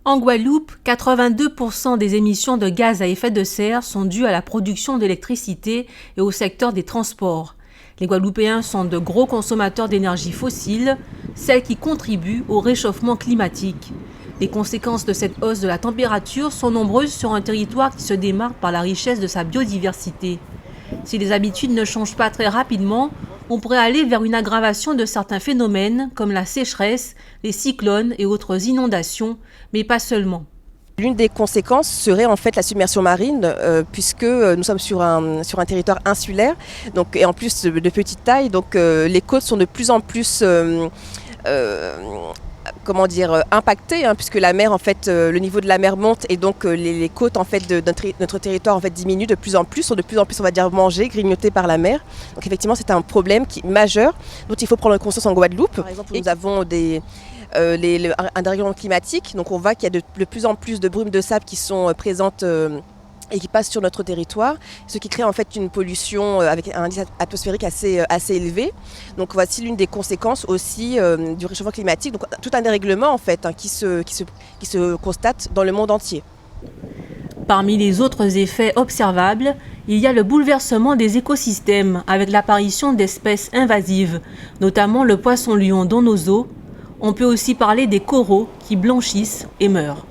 En Guadeloupe, 82% des émissions de gaz à effet de serre sont dues à la production d'électricité et au secteur des transports. Les Guadeloupéens sont de gros consommateurs d'énergie fossile, celle qui contribue au réchauffement climatique. Les conséquences de cette hausse de la température sont nombreuses sur un territoire qui se démarque par la richesse de sa biodiversité. Si les habitudes ne changent pas très rapidement, on pourrait aller vers une aggravation de certains phénomènes comme la sécheresse, les cyclones et autres inondations, mais pas seulement. L'une des conséquences serait en fait la submersion marine, puisque nous sommes sur un territoire insulaire, donc, et en plus de petite taille, donc les côtes sont de plus en plus impactées, puisque la mer, en fait, le niveau de la mer monte et donc les côtes en fait, de notre territoire en fait, diminuent de plus en plus, sont de plus en plus, on va dire, mangées, grignotées par la mer. Donc effectivement, c'est un problème majeur dont il faut prendre conscience en Guadeloupe. Par exemple, nous avons un dérèglement climatique, donc on voit qu'il y a de plus en plus de brumes de sable qui sont présentes et qui passent sur notre territoire, ce qui crée en fait une pollution avec un indice atmosphérique assez élevé. Donc voici l'une des conséquences aussi du réchauffement climatique, donc tout un dérèglement en fait qui se constate dans le monde entier. Parmi les autres effets observables, il y a le bouleversement des écosystèmes avec l'apparition d'espèces invasives, notamment le poisson-lion dans nos eaux. On peut aussi parler des coraux qui blanchissent et meurent.